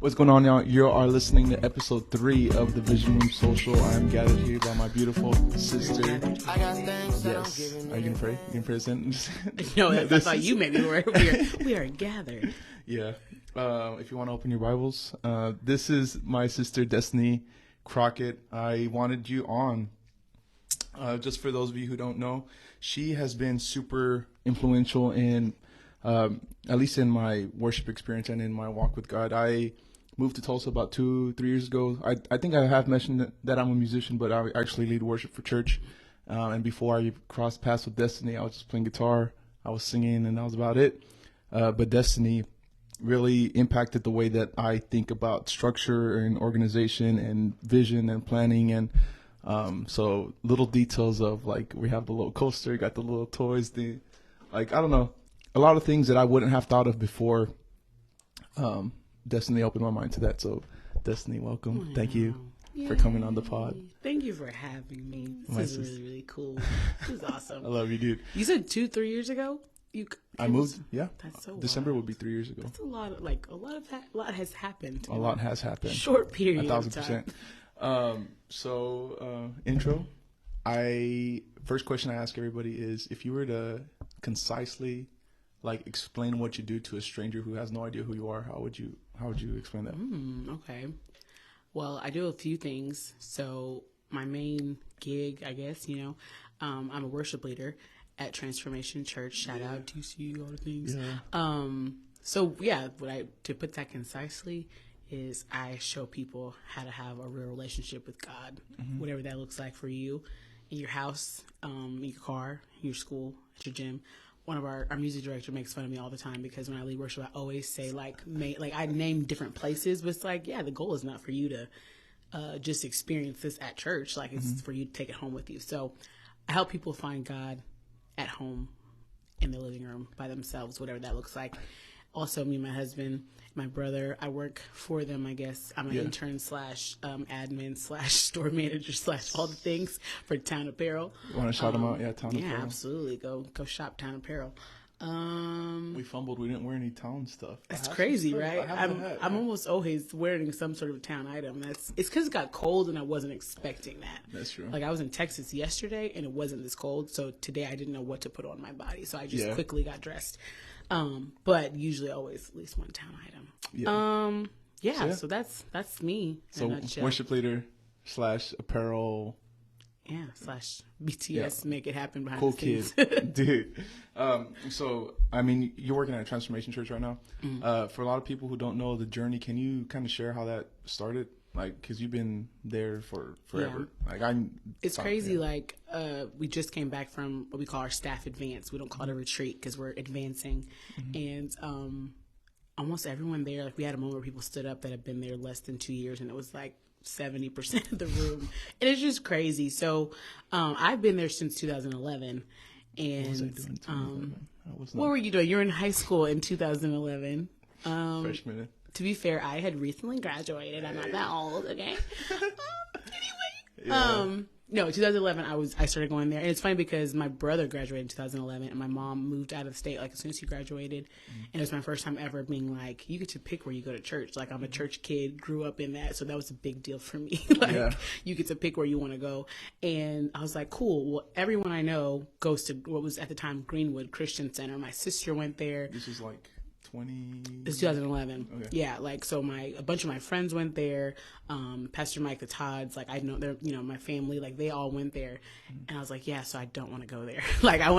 What's going on, y'all? You are listening to episode 3 of the Vision Room Social. I am gathered here by my beautiful sister. Yes. Are you going to pray? You can pray a sentence? No, I thought you maybe were. We are gathered. Yeah. If you want to open your Bibles, this is my sister, Destiny Crockett. I wanted you on. Just for those of you who don't know, she has been super influential in, at least in my worship experience and in my walk with God. I moved to Tulsa about 2-3 years ago. I think I have mentioned that I'm a musician, but I actually lead worship for church. And before I crossed paths with Destiny, I was just playing guitar, I was singing, and that was about it. But Destiny really impacted the way that I think about structure and organization and vision and planning. And so little details of, like, we have the little coaster, got the little toys, I don't know, a lot of things that I wouldn't have thought of before. Destiny opened my mind to that. So Destiny, welcome. Wow. Thank you for coming on the pod. Thank you for having me. This is really, really cool. This is awesome. I love you, dude. You said 2-3 years ago? I moved. Yeah. That's so December wild. would be 3 years ago. That's a lot has happened. A lot has happened. Short period. 1,000%. Intro. First question I ask everybody is, if you were to concisely, explain what you do to a stranger who has no idea who you are, how would you explain that? Okay. Well, I do a few things. So my main gig, I guess, I'm a worship leader at Transformation Church. Shout out to you, all the things. Yeah. To put that concisely is I show people how to have a real relationship with God, whatever that looks like for you, in your house, in your car, your school, at your gym. One of our music director makes fun of me all the time because when I lead worship, I always say I name different places, but it's the goal is not for you to just experience this at church. It's for you to take it home with you. So I help people find God at home, in the living room, by themselves, whatever that looks like. Also, me and my husband, my brother, I work for them, I guess. I'm an intern / admin / store manager / all the things for Town Apparel. You want to shout them out? Yeah, Town Apparel. Yeah, absolutely. Go shop Town Apparel. We fumbled. We didn't wear any Town stuff. That's crazy, right? I'm almost always wearing some sort of Town item. It's because it got cold and I wasn't expecting that. That's true. I was in Texas yesterday and it wasn't this cold, so today I didn't know what to put on my body, so I just quickly got dressed. But usually always at least one Town item. So that's me. So worship leader / apparel. Yeah, / BTS, make it happen behind cool the scenes. Kid. Dude. You're working at a Transformation Church right now. For a lot of people who don't know the journey, can you kind of share how that started? Because you've been there for forever. Yeah. It's crazy. We just came back from what we call our staff advance. We don't call it a retreat because we're advancing. And almost everyone there, we had a moment where people stood up that had been there less than 2 years, and it was 70% of the room. And it's just crazy. So I've been there since 2011. And what was I doing in 2011? What were you doing? You were in high school in 2011. Freshman. To be fair, I had recently graduated. I'm not that old, okay? Anyway. No, 2011, I started going there. And it's funny because my brother graduated in 2011 and my mom moved out of the state as soon as he graduated. And it was my first time ever being you get to pick where you go to church. I'm a church kid, grew up in that. So that was a big deal for me. You get to pick where you want to go. And I was like, cool. Well, everyone I know goes to what was at the time Greenwood Christian Center. My sister went there. This is 20... It's 2011. Okay. Yeah, so a bunch of my friends went there. Pastor Mike, the Todds, I know they're, my family, they all went there. And I was like, yeah, so I don't want to go there. I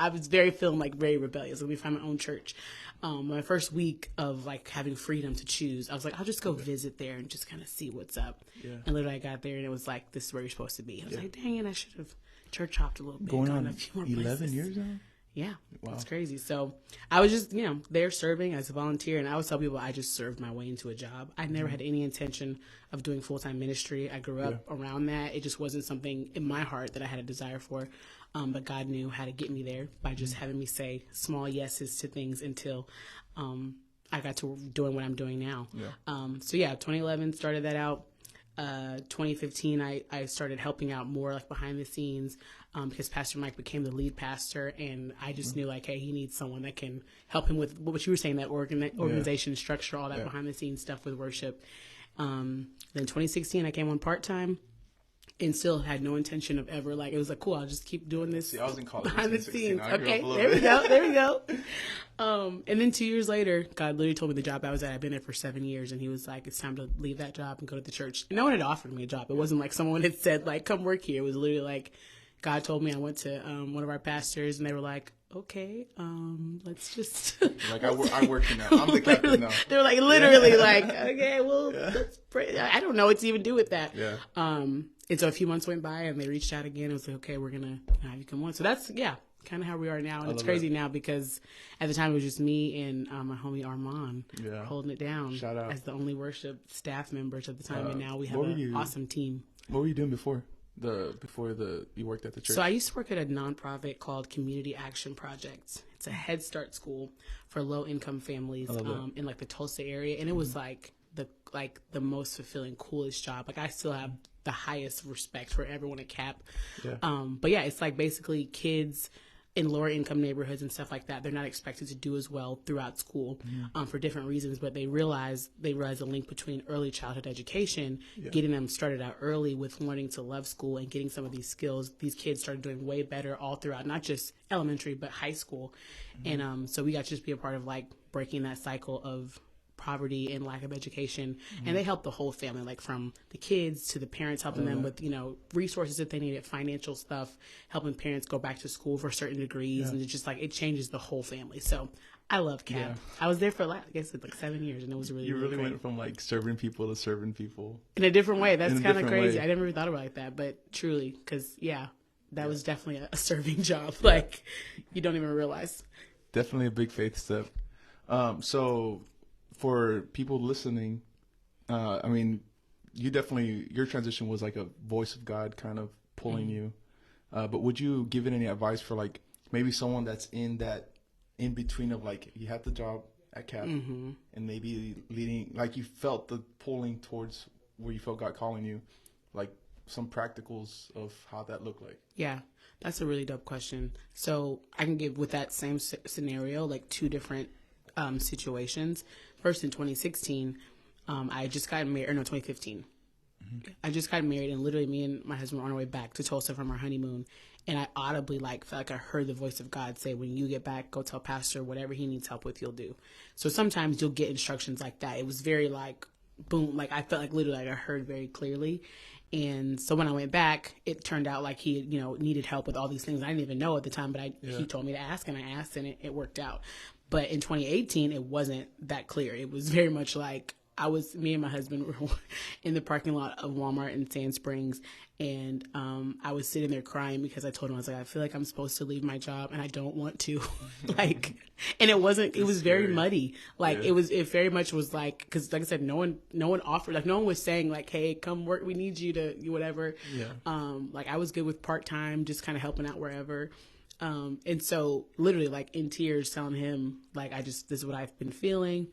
was feeling very rebellious. Let me find my own church. My first week of having freedom to choose, I was I'll just go visit there and just kind of see what's up. Yeah. And literally I got there and it was this is where you're supposed to be. I was dang it, I should have church hopped a little bit. Going on a few more 11 places. years now? Yeah, wow. It's crazy. So I was just, there serving as a volunteer, and I always tell people I just served my way into a job. I never had any intention of doing full-time ministry. I grew up around that. It just wasn't something in my heart that I had a desire for, but God knew how to get me there by just having me say small yeses to things until I got to doing what I'm doing now. 2011 started that out. 2015, I started helping out more like behind the scenes because Pastor Mike became the lead pastor, and I just knew like, hey, he needs someone that can help him with what you were saying, that organization structure, all that behind the scenes stuff with worship. Then 2016, I came on part-time. And still had no intention of ever, like, it was like, cool, I'll just keep doing this. See, I was in college behind the scenes. Okay, there we go. And then 2 years later, God literally told me the job I was at, I've been there for 7 years, and he was like, it's time to leave that job and go to the church. And no one had offered me a job. It wasn't like someone had said, like, come work here. It was literally like, God told me. I went to one of our pastors, and they were like, okay, let's just like I work here now. I'm the captain now. They're like literally like, okay, well, let's pray. I don't know what to even do with that. Yeah. And so a few months went by, and they reached out again. It was like, okay, we're gonna have you come on. So that's kind of how we are now, and it's crazy now because at the time it was just me and my homie Armand holding it down. Shout out. As the only worship staff members at the time, and now we have an awesome team. What were you doing before? You worked at the church? So I used to work at a nonprofit called Community Action Projects. It's a Head Start school for low income families in like the Tulsa area, and it was like the most fulfilling, coolest job. Like I still have the highest respect for everyone at CAP. Yeah. But yeah, it's like basically kids in lower income neighborhoods and stuff like that. They're not expected to do as well throughout school for different reasons, but they realize the link between early childhood education, getting them started out early with learning to love school and getting some of these skills. These kids started doing way better all throughout, not just elementary, but high school. And so we got to just be a part of like breaking that cycle of poverty and lack of education, and they help the whole family, like from the kids to the parents, helping them with resources if they needed, financial stuff, helping parents go back to school for certain degrees, and it's just like it changes the whole family. So I love CAP. I was there for I guess it's like 7 years, and it was really really great. Went from like serving people to serving people in a different way. That's kind of crazy. I never really thought about it like that, but truly, because that was definitely a serving job. Like you don't even realize. Definitely a big faith step. So for people listening, I mean, your transition was like a voice of God kind of pulling you. But would you give it any advice for like maybe someone that's in that in between of like you had the job at CAP and maybe leading, like you felt the pulling towards where you felt God calling you, like some practicals of how that looked like? Yeah, that's a really dope question. So I can give with that same scenario like two different situations. First, in 2016, I just got married, or no, 2015. I just got married, and literally me and my husband were on our way back to Tulsa from our honeymoon, and I audibly felt like I heard the voice of God say, when you get back, go tell Pastor whatever he needs help with, you'll do. So sometimes you'll get instructions like that. It was very like, boom, like I felt like literally like I heard very clearly. And so when I went back, it turned out like he, needed help with all these things I didn't even know at the time, but he told me to ask, and I asked, and it worked out. But in 2018, it wasn't that clear. It was very much like me and my husband were in the parking lot of Walmart in Sand Springs, and I was sitting there crying because I told him, I was like, I feel like I'm supposed to leave my job and I don't want to. And it was very muddy. Like it very much was like, because like I said, no one offered, like no one was saying like, hey, come work, we need you to whatever. Like I was good with part-time, just kind of helping out wherever. And so literally like in tears telling him like, this is what I've been feeling.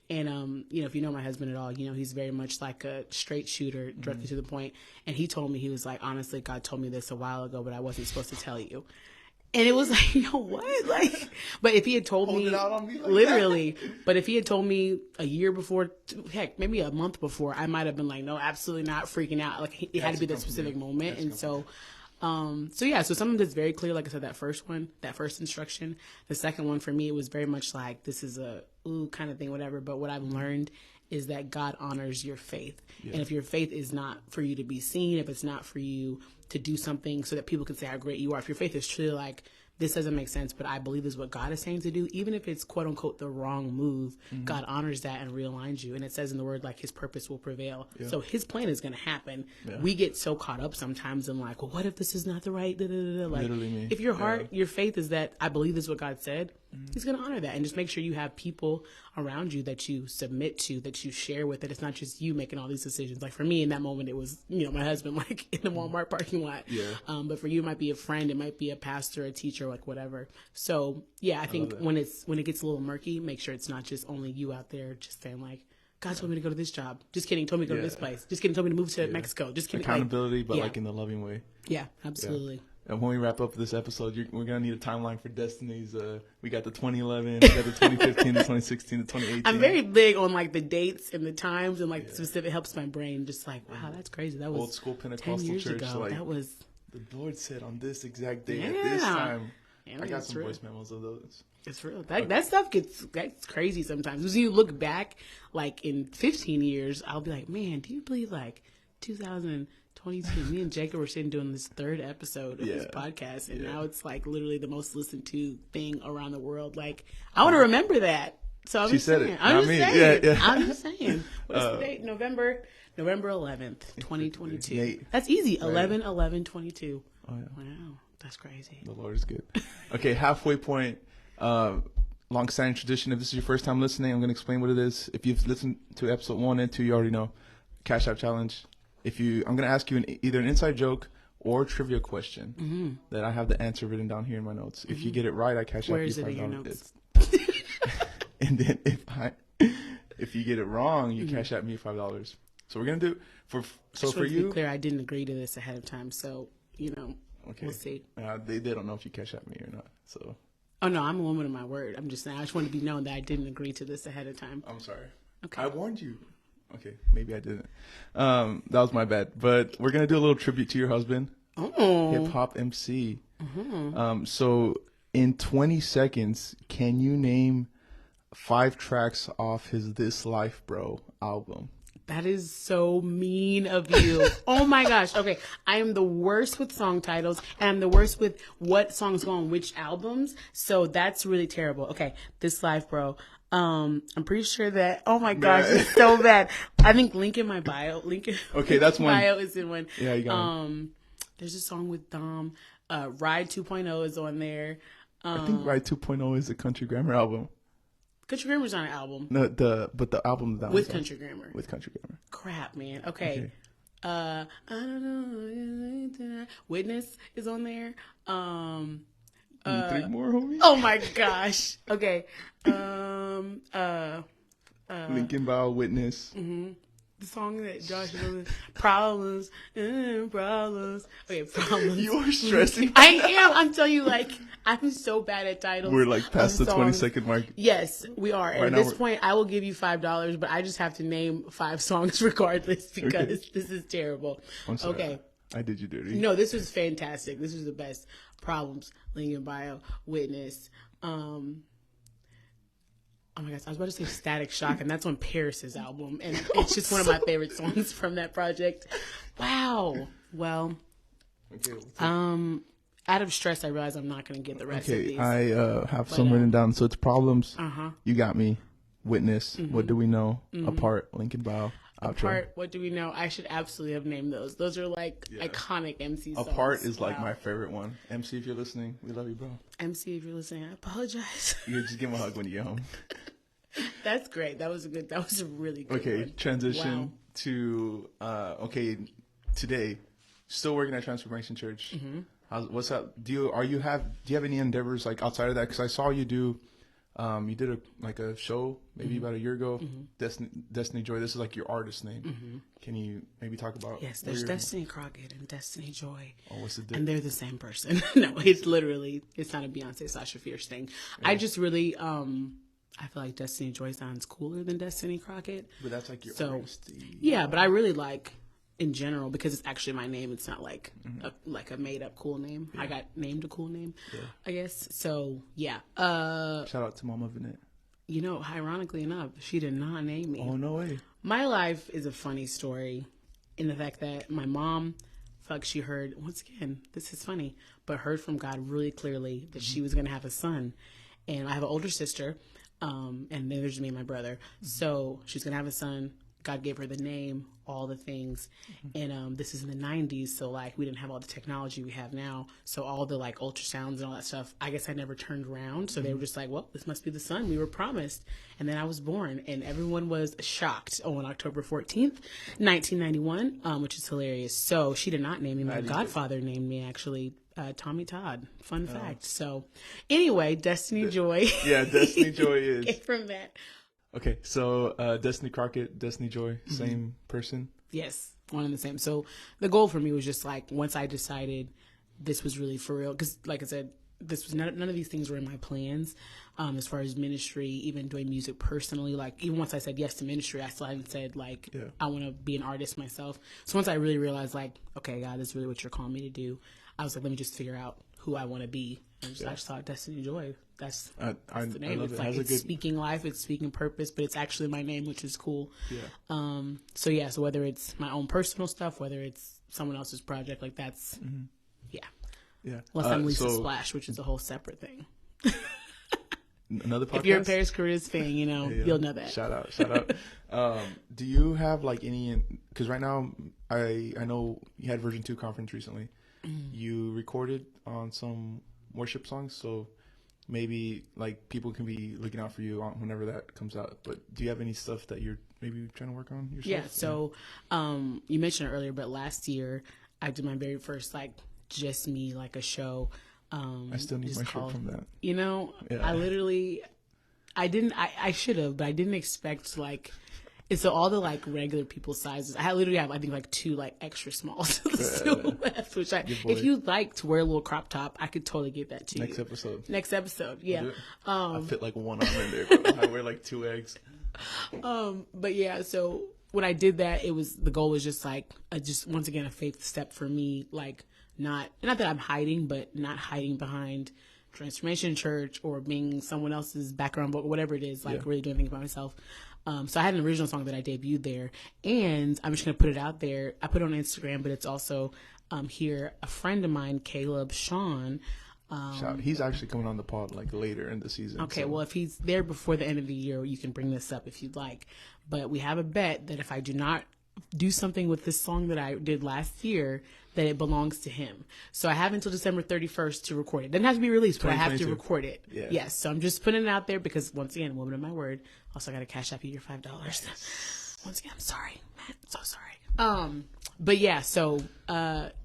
And, if you know my husband at all, he's very much like a straight shooter, directly to the point. And he told me, he was like, honestly, God told me this a while ago, but I wasn't supposed to tell you. And it was like, what? Like, but if he had told me, like literally, but if he had told me a year before, heck, maybe a month before, I might have been like, no, absolutely not, freaking out. Like it had to be that specific moment. And so something that's very clear, like I said, that first instruction. The second one for me, it was very much like, this is a ooh kind of thing, whatever. But what I've learned is that God honors your faith. And if your faith is not for you to be seen, if it's not for you to do something so that people can say how great you are, if your faith is truly like, this doesn't make sense, but I believe is what God is saying to do, even if it's quote unquote the wrong move, God honors that and realigns you. And it says in the word, like his purpose will prevail. So his plan is going to happen. We get so caught up sometimes in like, well, what if this is not the right, like if your heart, your faith is that I believe this is what God said, he's going to honor that. And just make sure you have people around you that you submit to, that you share with, that it's not just you making all these decisions. Like for me in that moment, it was, my husband, like in the Walmart parking lot. But for you, it might be a friend, it might be a pastor, a teacher, like whatever. So I think when it gets a little murky, make sure it's not just only you out there just saying like, God told me to go to this job. Just kidding. Told me to go to this place. Just kidding. Told me to move to Mexico. Just kidding. Accountability, but like in the loving way. Yeah, absolutely. Yeah. And when we wrap up this episode, we're going to need a timeline for Destiny's. We got the 2011, we got the 2015, the 2016, the 2018. I'm very big on like the dates and the times and like the specific, helps my brain just like, wow, that's crazy. That was old school Pentecostal 10 years church. ago. Like, that was... The Lord said on this exact day at this time. Yeah, I got some voice memos of those. It's real. That stuff that's crazy sometimes. Because you look back, like in 15 years, I'll be like, man, do you believe like 2022? Me and Jacob were sitting doing this 3rd episode of this podcast, and now it's like literally the most listened to thing around the world. Like, I want to remember that. So I'm just saying. I'm just saying. What's the date? November 11th, 2022. That's easy. 11/11/22. Oh yeah. Wow. That's crazy. The Lord is good. Okay, halfway point. Long-standing tradition. If this is your first time listening, I'm going to explain what it is. If you've listened to episode 1 and 2, you already know. Cash App Challenge. I'm going to ask you either an inside joke or trivia question that I have the answer written down here in my notes. If you get it right, I cash out you $5. Where is it in your notes? And then if you get it wrong, you cash out me $5. So we're going to do for you. To be clear, I didn't agree to this ahead of time, so we'll see. They don't know if you cash out me or not. So. Oh no, I'm a woman of my word. I'm just saying. I just want to be known that I didn't agree to this ahead of time. I'm sorry. Okay. I warned you. Okay, maybe I didn't. That was my bad. But we're gonna do a little tribute to your husband. Oh. Hip hop MC. So in 20 seconds, can you name 5 tracks off his "This Life, Bro" album? That is so mean of you. Oh my gosh. Okay. I am the worst with song titles, and I'm the worst with what songs go on which albums. So that's really terrible. Okay. This Life, Bro. I'm pretty sure that, oh my gosh, it's so bad. I think Link in My Bio. Okay, that's one. Bio is in one. Yeah, you got it. There's a song with Dom. Ride 2.0 is on there. I think Ride 2.0 is a Country Grammar album. Country Grammar's on an album. No, but the album that with Country Grammar. With Country Grammar. Crap, man. Okay. I don't know. Witness is on there. 3 more, homie. Oh my gosh. Okay. Lincoln Bio, Witness. The song that Josh knows, problems. Okay, problems. You are stressing. I am. I'm telling you, like, I'm so bad at titles. We're like past the 20-second mark. Yes, we are. And at this point, I will give you $5, but I just have to name 5 songs regardless because this is terrible. I'm sorry. Okay. I did you dirty. No, this was fantastic. This was the best. Problems, Lincoln Bio, Witness. Oh my gosh, I was about to say Static Shock, and that's on Paris's album, and it's just one of my favorite songs from that project. Wow. Well, out of stress, I realize I'm not going to get the rest of these. I have some written down. So it's Problems. You got me. Witness. What do we know? Apart. Lincoln Bio. Apart. What do we know? I should absolutely have named those. Those are like iconic MC songs. Apart is like my favorite one. MC, if you're listening, we love you, bro. MC, if you're listening, I apologize. You just give him a hug when you get home. That's great. That was a really good one. Okay, transition to today. Still working at Transformation Church. What's up? Do you have any endeavors like outside of that? Because I saw you do. You did a show maybe about a year ago. Destiny Joy. This is like your artist name. Can you maybe talk about? Yes, there's Destiny Crockett and Destiny Joy. Oh, what's the difference? And they're the same person. No, it's not a Beyonce Sasha Fierce thing. Yeah. I just really I feel like Destiny Joy sounds cooler than Destiny Crockett. But that's like your artist. Yeah, but I really like in general because it's actually my name. It's not like a made up cool name. Yeah. I got named a cool name, I guess. So yeah. Shout out to Mama Vinette. You know, ironically enough, she did not name me. Oh, no way. My life is a funny story in the fact that my mom, she heard, once again, this is funny, but heard from God really clearly that she was going to have a son. And I have an older sister, and then there's me and my brother. So she's going to have a son. God gave her the name, all the things. And this is in the 90s, so like we didn't have all the technology we have now. So all the like ultrasounds and all that stuff, I guess I never turned around. So they were just like, well, this must be the son we were promised. And then I was born, and everyone was shocked on October 14th, 1991, which is hilarious. So she did not name me. My godfather named me, actually. Tommy Todd. Fun fact. So anyway, Destiny Joy. Yeah, Destiny Joy is. From that. Okay, so Destiny Crockett, Destiny Joy, same person. Yes, one and the same. So the goal for me was just like once I decided this was really for real, because like I said, this was none of these things were in my plans as far as ministry, even doing music personally. Like even once I said yes to ministry, I still hadn't said like I want to be an artist myself. So once I really realized like, okay, God, this is really what you're calling me to do, I was like, let me just figure out who I want to be. And I just thought Destiny Joy. That's the name. It's like it's speaking life, it's speaking purpose, but it's actually my name, which is cool. Yeah. So whether it's my own personal stuff, whether it's someone else's project, like that's Yeah. Unless I'm Lisa Splash, which is a whole separate thing. Another podcast? If you're a Paris Careers fan, you'll know that. Shout out. Do you have like any? Because right now, I know you had Version 2 conference recently. You recorded on some worship songs, so maybe like people can be looking out for you on whenever that comes out. But do you have any stuff that you're maybe trying to work on yourself? Yeah. So, you mentioned it earlier, but last year I did my very first like just me like a show. I still need my shirt from that. I literally, I should have, but I didn't expect like. And so all the like regular people sizes, I literally have I think like 2 like extra smalls still left. Which if you like to wear a little crop top, I could totally get that to you. Next episode, yeah. I fit like one arm in there, but I wear like 2 eggs. But yeah, so when I did that, the goal was just like just once again a faith step for me, like not that I'm hiding, but not hiding behind Transformation Church or being someone else's background, but whatever it is, like really doing things by myself. So I had an original song that I debuted there, and I'm just going to put it out there. I put it on Instagram, but it's also here. A friend of mine, Caleb Sean. He's actually coming on the pod like later in the season. Okay, well, if he's there before the end of the year, you can bring this up if you'd like. But we have a bet that if I do not do something with this song that I did last year, that it belongs to him. So I have until December 31st to record it. It doesn't have to be released, but I have to record it. Yeah. Yes. So I'm just putting it out there because once again, woman of my word. Also, I got to cash up you your $5. Once again, I'm sorry, man. So sorry. But yeah, so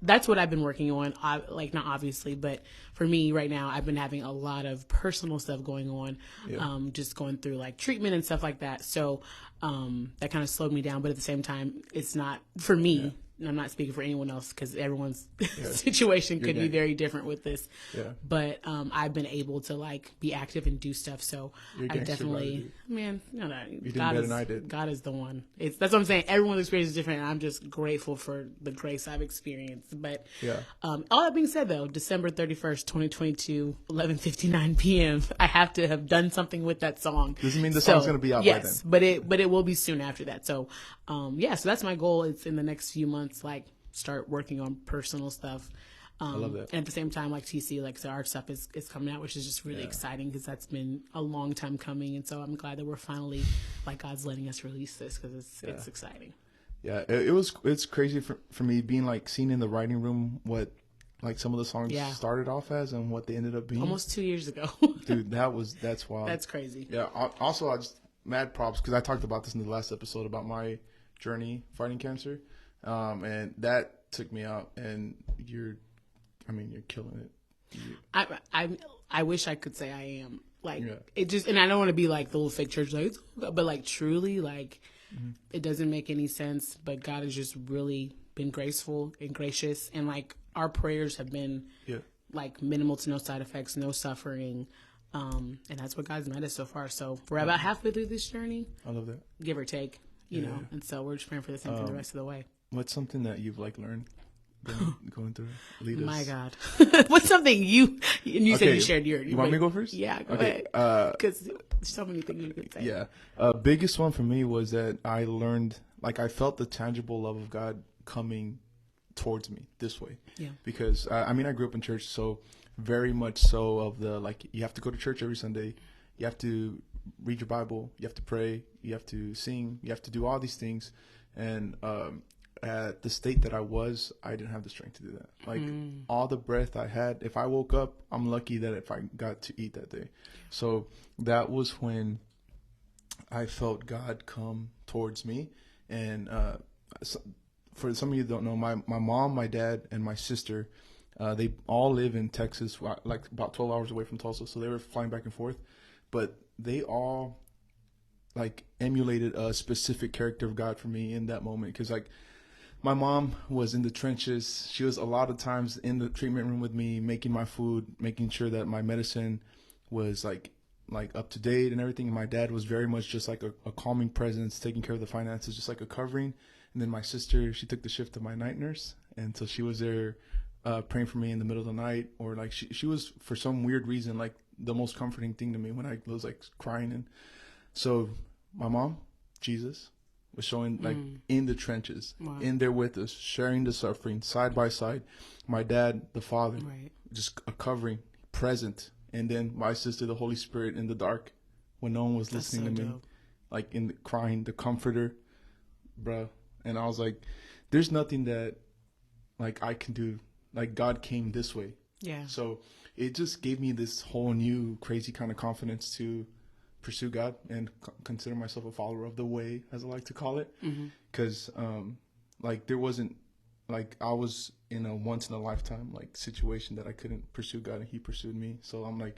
that's what I've been working on. Like not obviously, but for me right now, I've been having a lot of personal stuff going on. Just going through like treatment and stuff like that. So that kind of slowed me down. But at the same time, it's not for me. Yeah. I'm not speaking for anyone else because everyone's situation could be very different with this. Yeah. But I've been able to like be active and do stuff. So I definitely, man, you did better than I did. God is the one. That's what I'm saying. Everyone's experience is different, and I'm just grateful for the grace I've experienced. But all that being said, though, December 31st, 2022, 11:59 p.m. I have to have done something with that song. Doesn't mean the song's going to be out by then. Yes, but it will be soon after that. So so that's my goal. It's in the next few months, like start working on personal stuff. I love that. And at the same time, like TC, like the art stuff is coming out, which is just really exciting because that's been a long time coming. And so I'm glad that we're finally, like God's letting us release this because it's exciting. Yeah, it's crazy for me being like seen in the writing room what like some of the songs started off as and what they ended up being. Almost 2 years ago. Dude, that's wild. That's crazy. Yeah. Also, I just mad props because I talked about this in the last episode about my journey fighting cancer, and that took me out. And you're killing it. I wish I could say I am like it just, and I don't want to be like the little fake church like, but like truly like it doesn't make any sense. But God has just really been graceful and gracious, and like our prayers have been like minimal to no side effects, no suffering. And that's what God's met us so far. So we're about halfway through this journey. I love that. Give or take, you know. And so we're just praying for the same thing the rest of the way. What's something that you've like learned going through? Lead us. My God. What's something you said you shared your... You want me to go first? Yeah, go ahead. Because there's so many things you could say. Yeah. Biggest one for me was that I learned, like I felt the tangible love of God coming towards me this way. Yeah. Because, I grew up in church, so... very much so of the like you have to go to church every Sunday, you have to read your Bible, you have to pray, you have to sing, you have to do all these things, and at the state that I didn't have the strength to do that. Like all the breath I had, if I woke up, I'm lucky that if I got to eat that day. So that was when I felt God come towards me. And for some of you who don't know, my mom, my dad, and my sister, they all live in Texas, like about 12 hours away from Tulsa. So they were flying back and forth, but they all like emulated a specific character of God for me in that moment. Because like my mom was in the trenches. She was a lot of times in the treatment room with me, making my food, making sure that my medicine was like up to date and everything. And my dad was very much just like a calming presence, taking care of the finances, just like a covering. And then my sister, she took the shift of my night nurse, and so she was there praying for me in the middle of the night, or like she was, for some weird reason, like the most comforting thing to me when I was like crying. And so my mom, Jesus, was showing like in the trenches, wow. in there with us, sharing the suffering side by side. My dad, the Father, Right. just a covering, present. And then my sister, the Holy Spirit, in the dark, when no one was listening so to me, dope. like in the crying, the comforter, bruh. And I was like, there's nothing that like I can do. Like God came this way. Yeah. So it just gave me this whole new crazy kind of confidence to pursue God and consider myself a follower of the way, as I like to call it. Because like there wasn't, like I was in a once in a lifetime like situation that I couldn't pursue God, and he pursued me. So I'm like,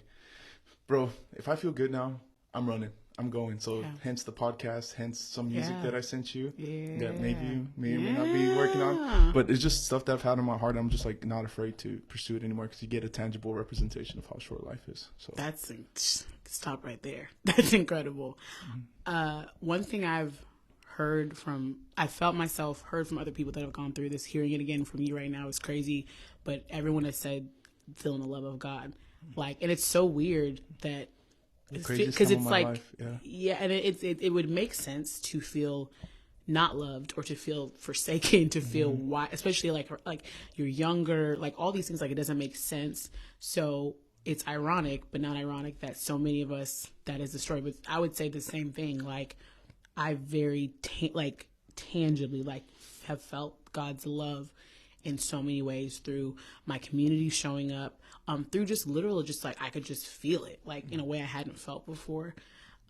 bro, if I feel good now, I'm running, I'm going. So hence the podcast, hence some music that I sent you that maybe you may or may not be working on, but it's just stuff that I've had in my heart. I'm just like not afraid to pursue it anymore, because you get a tangible representation of how short life is. So That's stop right there. That's incredible. One thing heard from other people that have gone through this, hearing it again from you right now is crazy, but everyone has said feeling the love of God. Like, and it's so weird that because it's like life, and it would make sense to feel not loved, or to feel forsaken, to feel why, especially like you're younger, like all these things, like it doesn't make sense. So it's ironic, but not ironic, that so many of us, that is the story. But I would say the same thing. Like, I very tangibly like have felt God's love in so many ways, through my community showing up, through just literal, just like I could just feel it, like in a way I hadn't felt before.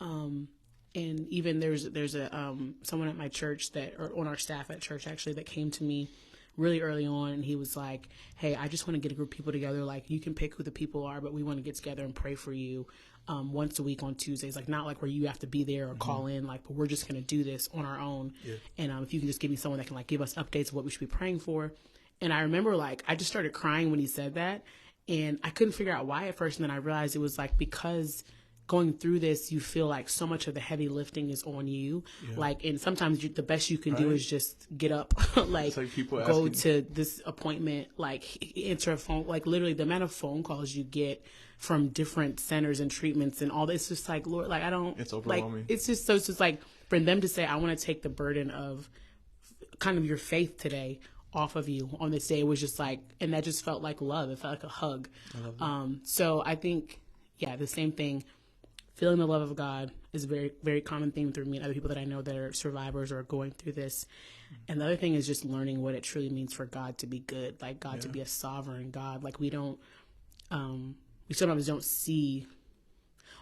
And even there's a someone at my church or on our staff at church actually, that came to me really early on, and he was like, hey, I just want to get a group of people together. Like, you can pick who the people are, but we want to get together and pray for you once a week on Tuesdays. Like, not like where you have to be there or call in, like, but we're just going to do this on our own. And if you can just give me someone that can like give us updates of what we should be praying for. And I remember like I just started crying when he said that, and I couldn't figure out why at first. And then I realized it was like, because going through this, you feel like so much of the heavy lifting is on you. Like, and sometimes the best you can do is just get up, like go to this appointment, like answer a phone, like literally the amount of phone calls you get from different centers and treatments and all this. It's just like, Lord, like it's overwhelming. Like, it's just like for them to say, I want to take the burden of kind of your faith today off of you on this day. It was just like, and that just felt like love. It felt like a hug. So I think, the same thing. Feeling the love of God is a very, very common theme through me and other people that I know that are survivors or are going through this. And the other thing is just learning what it truly means for God to be good, like God to be a sovereign God. Like we sometimes don't see.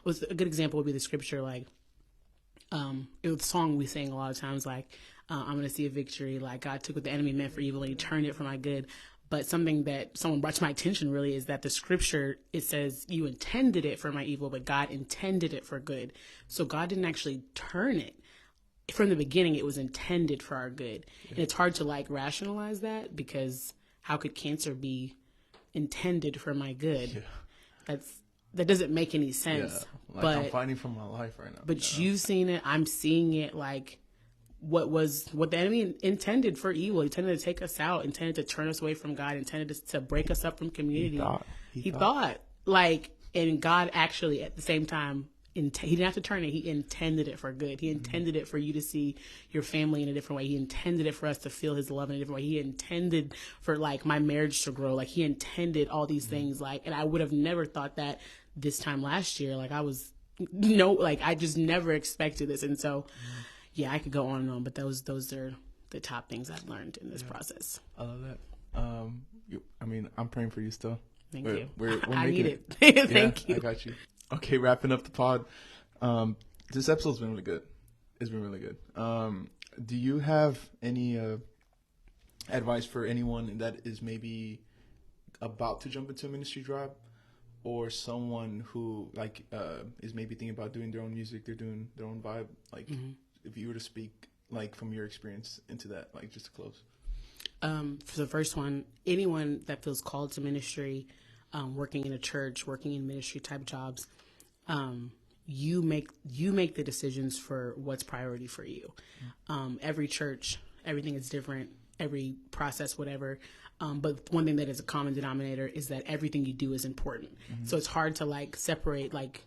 Well, a good example would be the scripture, like it was a song we sing a lot of times, like I'm going to see a victory, like God took what the enemy meant for evil and he turned it for my good. But something that someone brought to my attention really is that the scripture, it says you intended it for my evil, but God intended it for good. So God didn't actually turn it. From the beginning, it was intended for our good. And it's hard to like rationalize that, because how could cancer be intended for my good? That doesn't make any sense. But I'm fighting for my life right now. But you've seen it. I'm seeing it, like what the enemy intended for evil, intended to take us out, intended to turn us away from God, intended to break us up from community. He thought like, and God actually at the same time, he didn't have to turn it. He intended it for good. He intended it for you to see your family in a different way. He intended it for us to feel his love in a different way. He intended for like my marriage to grow. Like he intended all these things. Like, and I would have never thought that this time last year. Like I just never expected this. And so, I could go on and on, but those are the top things I've learned in this process. I love that. I'm praying for you still. Thank you. We're I making need it. Thank you. I got you. Okay, wrapping up the pod. This episode's been really good. It's been really good. Do you have any advice for anyone that is maybe about to jump into a ministry job, or someone who like is maybe thinking about doing their own music, they're doing their own vibe, like if you were to speak like from your experience into that, like just to close? For the first one, anyone that feels called to ministry, working in a church, working in ministry type jobs, you make the decisions for what's priority for you. Every church, everything is different, every process, whatever. But one thing that is a common denominator is that everything you do is important. So it's hard to like separate, like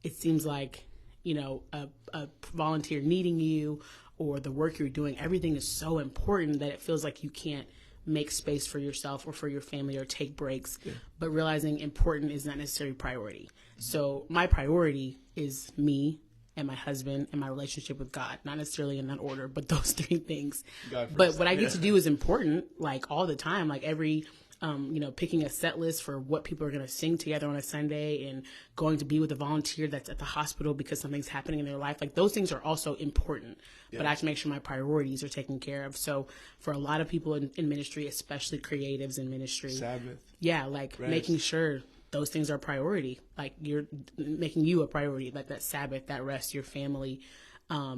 it seems like, you know, a volunteer needing you or the work you're doing, everything is so important that it feels like you can't make space for yourself or for your family or take breaks. But realizing important is not necessarily priority. So my priority is me and my husband and my relationship with God, not necessarily in that order, but those three things. But what I get to do is important, like all the time, like every, you know, picking a set list for what people are going to sing together on a Sunday and going to be with a volunteer that's at the hospital because something's happening in their life. Like those things are also important, but I have to make sure my priorities are taken care of. So for a lot of people in ministry, especially creatives in ministry, Sabbath. Yeah, like rest. Making sure those things are a priority. Like you're making you a priority, like that Sabbath, that rest, your family,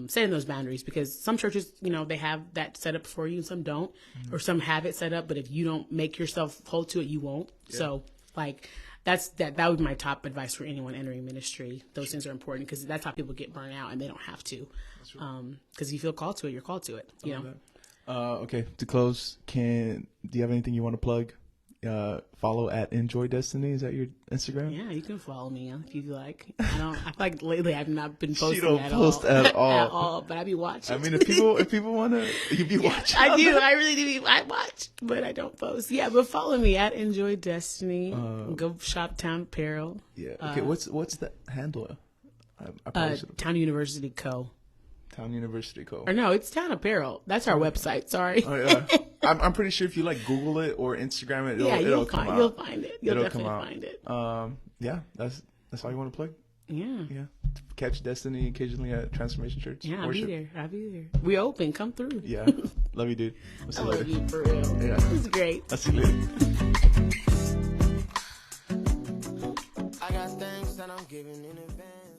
setting those boundaries, because some churches, you know, they have that set up for you and some don't, or some have it set up, but if you don't make yourself hold to it, you won't. So like that would be my top advice for anyone entering ministry. Those things are important because that's how people get burnt out and they don't have to. Because you feel called to it, you're called to it, you know? Okay, to close, do you have anything you want to plug? Follow at Enjoy Destiny. Is that your Instagram? Yeah, you can follow me if you like. I feel like lately I've not been posting she don't at post all. at all. At all, but I be watching. I mean, if people wanna, you be watching. I do. I really do. I watch, but I don't post. Yeah, but follow me at Enjoy Destiny. Go shop Town Apparel. Yeah. Okay. What's the handle? I Town University Co. Town University Co. Or no, it's Town Apparel. That's our website. Sorry. Oh, yeah. I'm pretty sure if you like Google it or Instagram it, it'll come out. You'll find it. You'll definitely find it. Yeah, that's all you want to plug. Yeah. Catch Destiny occasionally at Transformation Church. Yeah, I'll be there. We open. Come through. Yeah. Love you, dude. I love you for real. Yeah. It was great. I'll see you later. I got things that I'm giving in advance.